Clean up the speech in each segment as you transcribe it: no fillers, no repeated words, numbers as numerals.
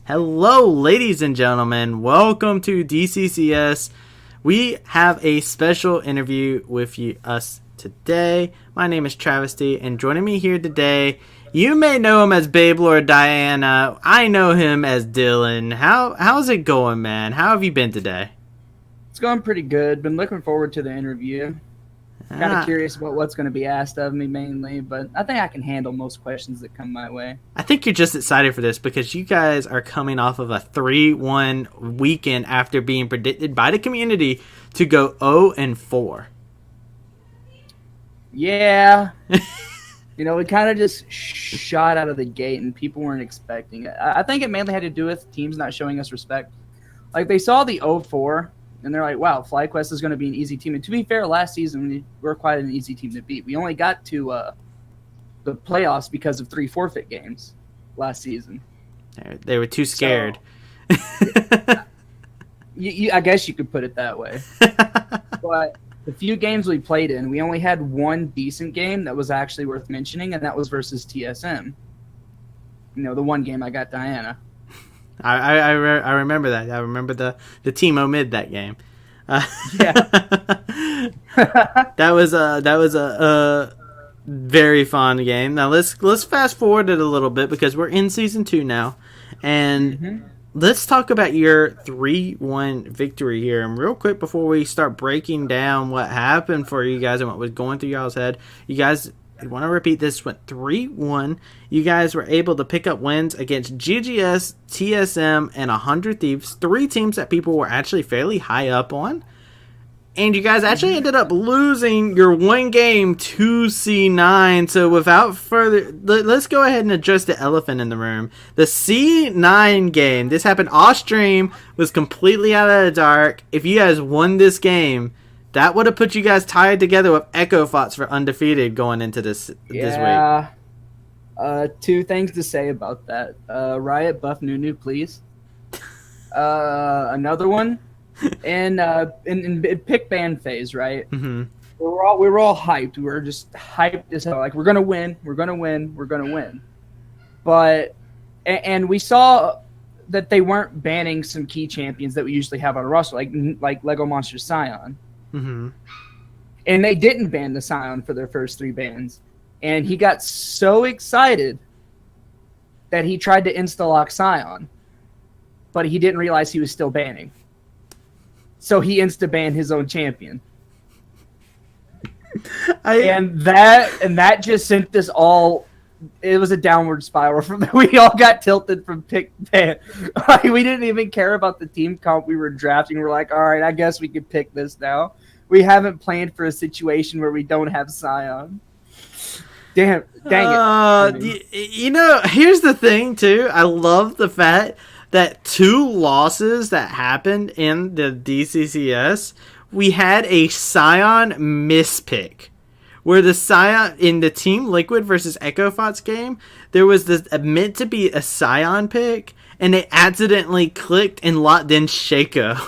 Hello, ladies and gentlemen. Welcome to DCCS. We have a special interview with us today. My name is Travesty, and joining me here today, you may know him as Babelord Diana. I know him as Dylan. How's it going, man? How have you been today? It's going pretty good. Been looking forward to the interview. Kind of curious about what's going to be asked of me mainly, but I think I can handle most questions that come my way. I think you're just excited for this because you guys are coming off of a 3-1 weekend after being predicted by the community to go 0-4. Yeah. We kind of just shot out of the gate and people weren't expecting it. I think it mainly had to do with teams not showing us respect. Like, they saw the 0-4. And they're like, wow, FlyQuest is going to be an easy team. And to be fair, last season we were quite an easy team to beat. We only got to the playoffs because of 3 forfeit games last season. They were too scared. So, I guess you could put it that way. But the few games we played in, we only had one decent game that was actually worth mentioning, and that was versus TSM. The one game I got Diana. I remember that. I remember the team omid that game. Yeah, that was a very fun game. Now let's fast forward it a little bit because we're in season 2 now, and let's talk about your 3-1 victory here. And real quick before we start breaking down what happened for you guys and what was going through y'all's head, you guys. I want to repeat this, went 3-1. You guys were able to pick up wins against GGS, TSM, and 100 Thieves. 3 teams that people were actually fairly high up on. And you guys actually ended up losing your one game to C9. So without further, let's go ahead and address the elephant in the room. The C9 game, this happened off stream, was completely out of the dark. If you guys won this game, that would have put you guys tied together with Echo Fox for undefeated going into this week. 2 things to say about that. Riot buff Nunu, please. Another one, and in pick ban phase, right? Mm-hmm. We were all hyped. We were just hyped as hell. Like, we're gonna win. We're gonna win. We're gonna win. But and we saw that they weren't banning some key champions that we usually have on a roster, like Lego Monster Scion. Mm-hmm. And they didn't ban the Scion for their first 3 bans. And he got so excited that he tried to insta-lock Scion. But he didn't realize he was still banning. So he insta-banned his own champion. And that just sent us all... It was a downward spiral from there. We all got tilted from pick ban. Like, we didn't even care about the team comp we were drafting. We're like, all right, I guess we could pick this now. We haven't planned for a situation where we don't have Scion. Dang it. Here's the thing, too. I love the fact that 2 losses that happened in the DCCS, we had a Scion mispick. Where the Scion in the Team Liquid versus Echo Fox game, there was this meant to be a Scion pick, and they accidentally clicked and locked in Shaco.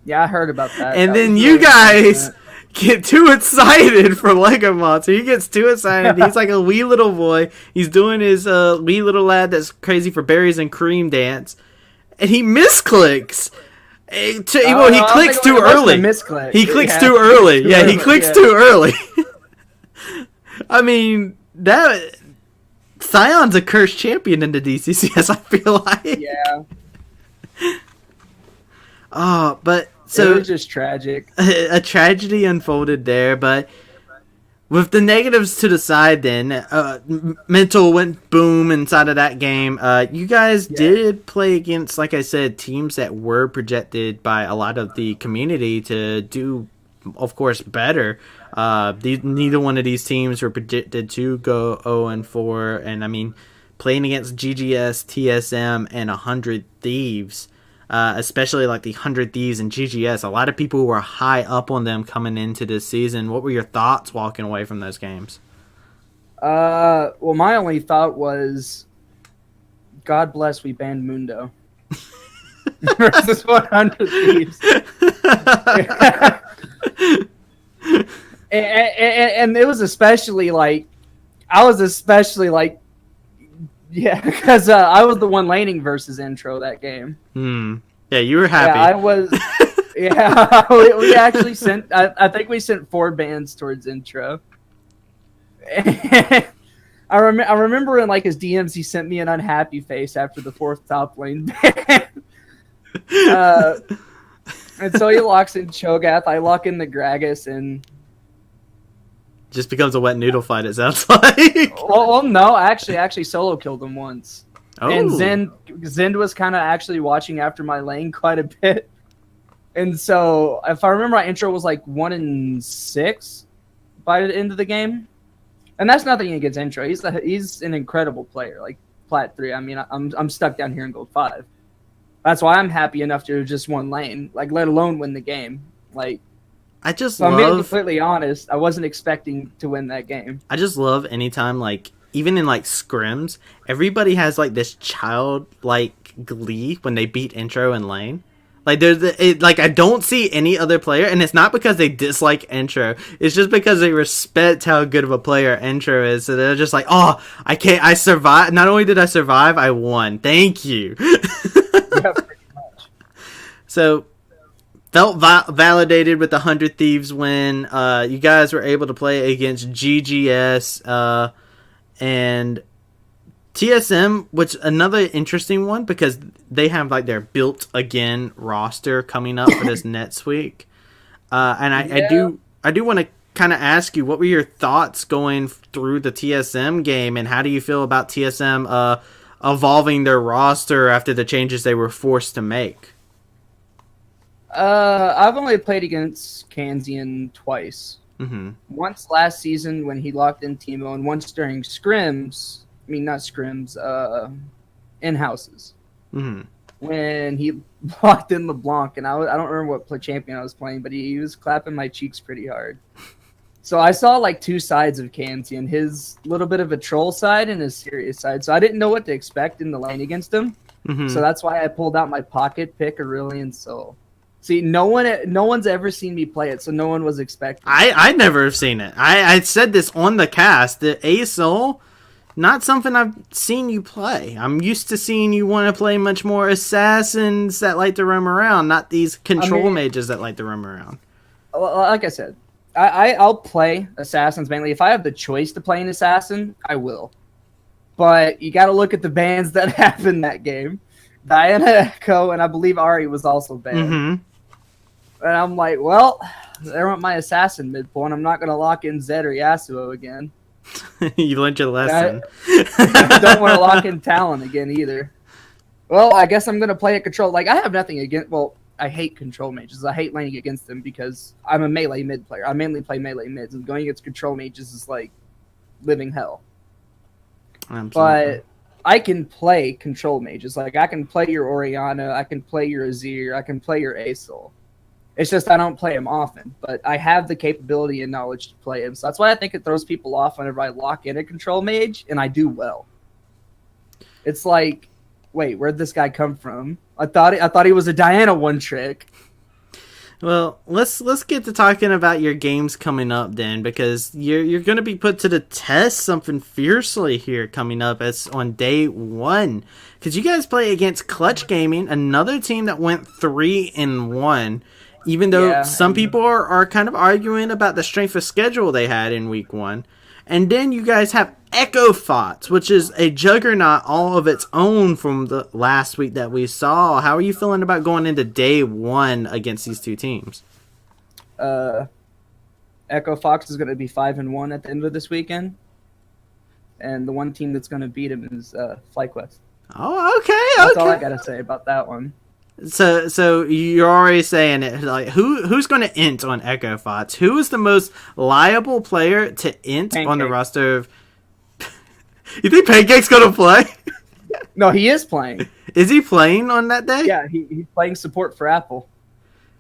Yeah, I heard about that. And then you guys get too excited for Lego Monster. He gets too excited. He's like a wee little boy. He's doing his wee little lad that's crazy for berries and cream dance, and he misclicks. He clicks too early. He clicks too early. Yeah, he clicks too early. I mean, that Scion's a cursed champion in the DCCS, I feel like. Yeah. But so it was just tragic. A tragedy unfolded there, but with the negatives to the side, then mental went boom inside of that game. You guys did play against, like I said, teams that were projected by a lot of the community to do, of course, better. Neither one of these teams were projected to go 0-4, and I mean, playing against GGS, TSM, and 100 Thieves. Especially like the 100 Thieves and GGS. A lot of people were high up on them coming into this season. What were your thoughts walking away from those games? Well, my only thought was, God bless we banned Mundo. Versus 100 Thieves. and it was especially like, I was especially like Yeah, because I was the one laning versus intro that game. Yeah, you were happy. Yeah, I was. Yeah, we actually sent. I think we sent 4 bans towards intro. I remember in like his DMs, he sent me an unhappy face after the 4th top lane ban. And so he locks in Cho'Gath. I lock in the Gragas, and just becomes a wet noodle fight. It sounds like. Well, no, actually solo killed him once. Oh. And Zend was kind of actually watching after my lane quite a bit. And so, if I remember, my intro was like 1-6 by the end of the game. And that's nothing against intro. He's an incredible player, like Plat 3. I mean, I'm stuck down here in Gold 5. That's why I'm happy enough to just one lane, like let alone win the game. Like, I just so I'm being completely honest. I wasn't expecting to win that game. I just love anytime, like, even in like scrims, everybody has like this childlike glee when they beat intro and lane. Like I don't see any other player, and it's not because they dislike intro. It's just because they respect how good of a player intro is. So they're just like, oh, I survived. Not only did I survive, I won. Thank you. Yeah, pretty much. So felt validated with the 100 Thieves win. You guys were able to play against GGS and TSM, which another interesting one because they have like their built again roster coming up for this next week. And I do want to kind of ask you, what were your thoughts going through the TSM game, and how do you feel about TSM evolving their roster after the changes they were forced to make? I've only played against Kanzian twice. Mm-hmm. Once last season when he locked in Teemo, and once during scrims. I mean, not scrims, in-houses. Mm-hmm. When he locked in LeBlanc, and I don't remember what champion I was playing, but he was clapping my cheeks pretty hard. So I saw like 2 sides of Kanzian, his little bit of a troll side and his serious side. So I didn't know what to expect in the lane against him. Mm-hmm. So that's why I pulled out my pocket pick Aurelion Sol. See, no one's ever seen me play it, so no one was expecting. I never have seen it. I said this on the cast. The A-Sol, not something I've seen you play. I'm used to seeing you want to play much more assassins that like to roam around, not these control mages that like to roam around. Like I said, I'll play assassins mainly. If I have the choice to play an assassin, I will. But you got to look at the bans that happened that game. Diana, Echo, and I believe Ari was also banned. Mm-hmm. And I'm like, well, there went my assassin midpoint. I'm not going to lock in Zed or Yasuo again. You learned your lesson. I don't want to lock in Talon again either. Well, I guess I'm going to play a control. Like, I have nothing against... Well, I hate control mages. I hate laning against them because I'm a melee mid player. I mainly play melee mids, and going against control mages is like living hell. Absolutely. But I can play control mages. Like, I can play your Orianna, I can play your Azir, I can play your A-Sol. It's just I don't play him often, but I have the capability and knowledge to play him. So that's why I think it throws people off whenever I lock in a control mage, and I do well. It's like, wait, where'd this guy come from? I thought he was a Diana one trick. Well, let's get to talking about your games coming up then, because you're going to be put to the test something fiercely here coming up as on day 1. Because you guys play against Clutch Gaming, another team that went 3-1. Even though some people are kind of arguing about the strength of schedule they had in week 1. And then you guys have Echo Fox, which is a juggernaut all of its own from the last week that we saw. How are you feeling about going into day 1 against these two teams? Echo Fox is going to be 5-1 at the end of this weekend. And the one team that's going to beat him is FlyQuest. Oh, okay. That's all I got to say about that one. So you're already saying it. Like, who's going to int on Echo Fox? Who is the most liable player to int on the roster of... You think Pancake's going to play? No, he is playing. Is he playing on that day? Yeah, he's playing support for Apple.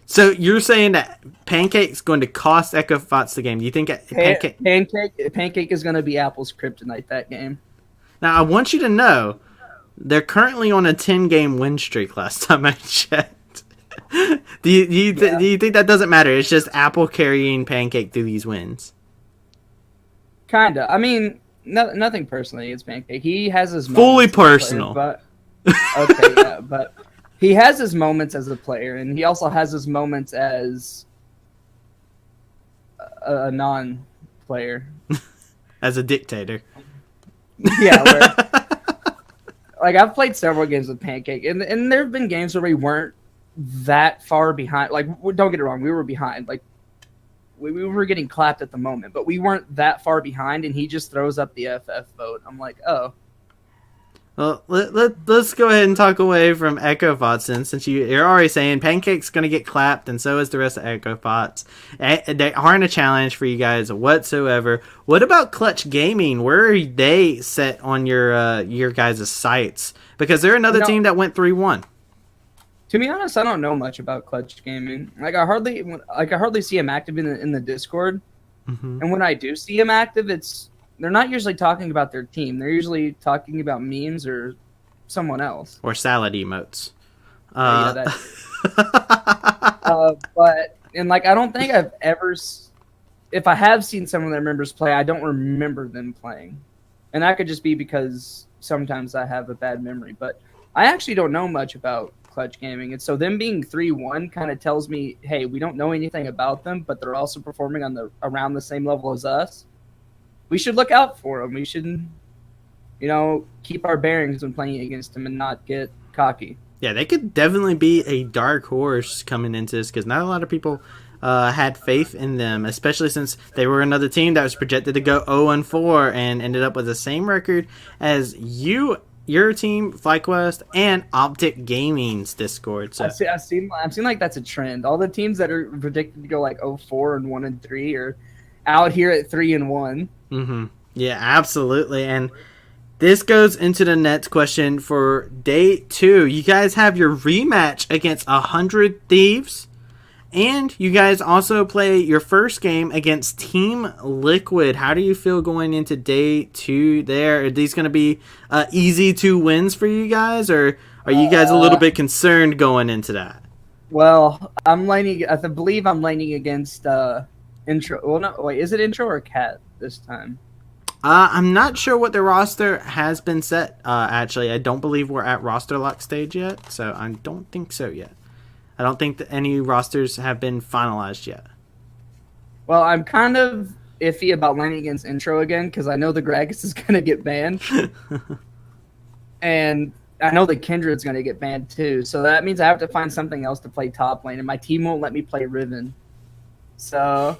So you're saying that Pancake's going to cost Echo Fox the game? Do you think Pancake is going to be Apple's kryptonite that game? Now, I want you to know, they're currently on a 10-game win streak last time I checked. Do you think that doesn't matter? It's just Apple carrying Pancake through these wins? Kinda. I mean, nothing personally against Pancake. He has his fully moments as a player, personal. but okay, yeah, but he has his moments as a player, and he also has his moments as a non-player. As a dictator. Yeah, like I've played several games with Pancake, and there have been games where we weren't that far behind. Like, don't get it wrong, we were behind. Like, we were getting clapped at the moment, but we weren't that far behind, and he just throws up the FF vote. I'm like, oh. Well, let's go ahead and talk away from Echo Bots since you're already saying Pancake's going to get clapped, and so is the rest of Echo Bots. They aren't a challenge for you guys whatsoever. What about Clutch Gaming? Where are they set on your guys' sights? Because they're another team that went 3-1. To be honest, I don't know much about Clutch Gaming. Like I hardly see him active in the Discord, and when I do see him active, they're not usually talking about their team. They're usually talking about memes or someone else. Or salad emotes. Yeah, but I don't think I've ever. If I have seen some of their members play, I don't remember them playing, and that could just be because sometimes I have a bad memory. But I actually don't know much about Clutch Gaming, and so them being 3-1 kind of tells me, hey, we don't know anything about them, but they're also performing on around the same level as us. We should look out for them. We should, keep our bearings when playing against them and not get cocky. Yeah, they could definitely be a dark horse coming into this because not a lot of people had faith in them, especially since they were another team that was projected to go 0-4 and ended up with the same record as your team, FlyQuest, and Optic Gaming's Discord. So I've seen like that's a trend. All the teams that are predicted to go like 0-4 and 1-3 are out here at 3-1. Mm-hmm. Yeah, absolutely. And this goes into the next question for day 2. You guys have your rematch against 100 Thieves, and you guys also play your first game against Team Liquid. How do you feel going into day 2 there? Are these going to be easy 2 wins for you guys, or are you guys a little bit concerned going into that? Well, I believe I'm laning against Intro. Well, no, wait, is it Intro or Cat this time? I'm not sure what the roster has been set. Actually, I don't believe we're at roster lock stage yet, so I don't think so yet. I don't think that any rosters have been finalized yet. Well, I'm kind of iffy about laning against Intro again because I know the Gragas is going to get banned. And I know the Kindred's going to get banned too. So that means I have to find something else to play top lane, and my team won't let me play Riven. So,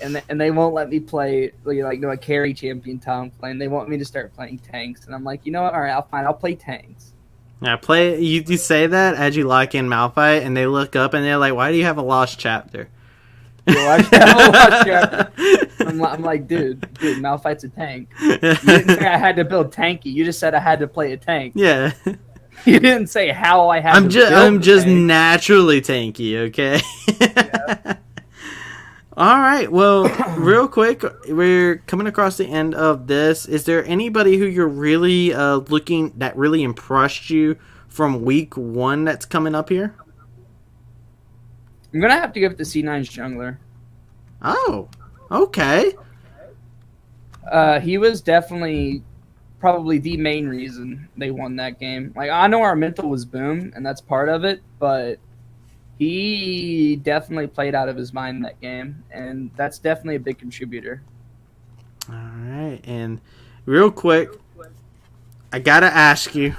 and they won't let me play a carry champion top lane. They want me to start playing tanks, and I'm like, you know what? All right, I'll play tanks. Yeah, you say that as you lock in Malphite, and they look up and they're like, "Why do you have a lost chapter?" I have a lost chapter. I'm like, dude, Malphite's a tank. You didn't say I had to build tanky. You just said I had to play a tank. Yeah. You didn't say how I had. I'm just naturally tanky, okay? Yeah. All right. Well, real quick, we're coming across the end of this. Is there anybody who you're really that really impressed you from week 1 that's coming up here? I'm gonna have to give it to C9's jungler. Oh, okay. He was definitely probably the main reason they won that game. Like, I know our mental was boom, and that's part of it, but he definitely played out of his mind in that game, and that's definitely a big contributor. All right, and real quick, I gotta ask you,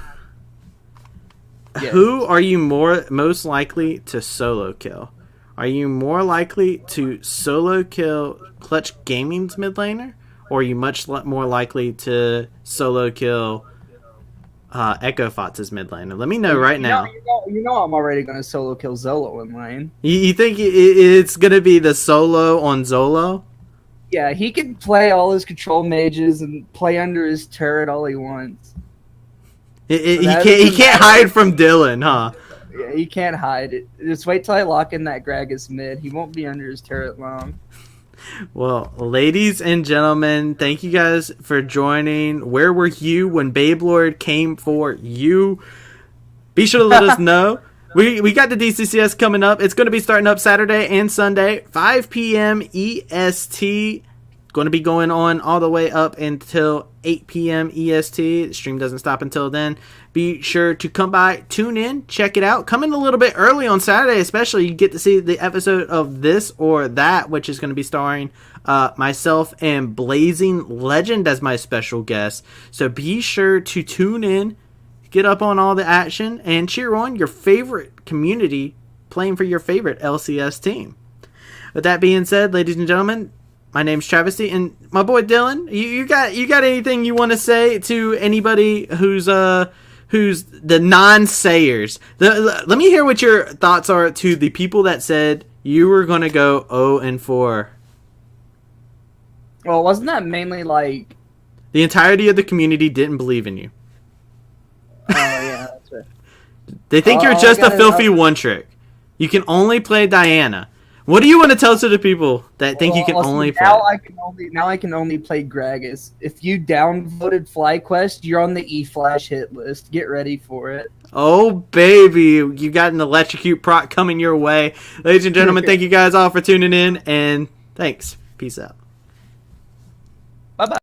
who are you most likely to solo kill? Are you more likely to solo kill Clutch Gaming's mid laner, or are you much more likely to solo kill Echo Fotz's mid laner? Let me know right now. You know I'm already going to solo kill Zolo in lane. You think it's going to be the solo on Zolo? Yeah, he can play all his control mages and play under his turret all he wants. He can't hide from Dylan, huh? Yeah, he can't hide it. Just wait till I lock in that Gragas mid. He won't be under his turret long. Well, ladies and gentlemen, thank you guys for joining. Where were you when Babelord came for you? Be sure to let us know. We got the DCCS coming up. It's going to be starting up Saturday and Sunday, 5 p.m. EST. going to be going on all the way up until 8 p.m. EST. The stream doesn't stop until then. Be sure to come by, tune in, check it out. Come in a little bit early on Saturday, especially. You get to see the episode of This or That, which is going to be starring myself and Blazing Legend as my special guest. So be sure to tune in, get up on all the action, and cheer on your favorite community playing for your favorite LCS team. With that being said, ladies and gentlemen, my name's Travesty, and my boy Dylan. You got anything you want to say to anybody who's the non-sayers? Let me hear what your thoughts are to the people that said you were going to go 0-4. Well, wasn't that mainly like the entirety of the community didn't believe in you? Oh yeah, that's right. They think you're just a filthy one trick. You can only play Diana. What do you want to tell to the people that think you can only play? Now I can only play Gragas. If you downvoted FlyQuest, you're on the E-Flash hit list. Get ready for it. Oh, baby. You got an electrocute proc coming your way. Ladies and gentlemen, thank you guys all for tuning in, and thanks. Peace out. Bye-bye.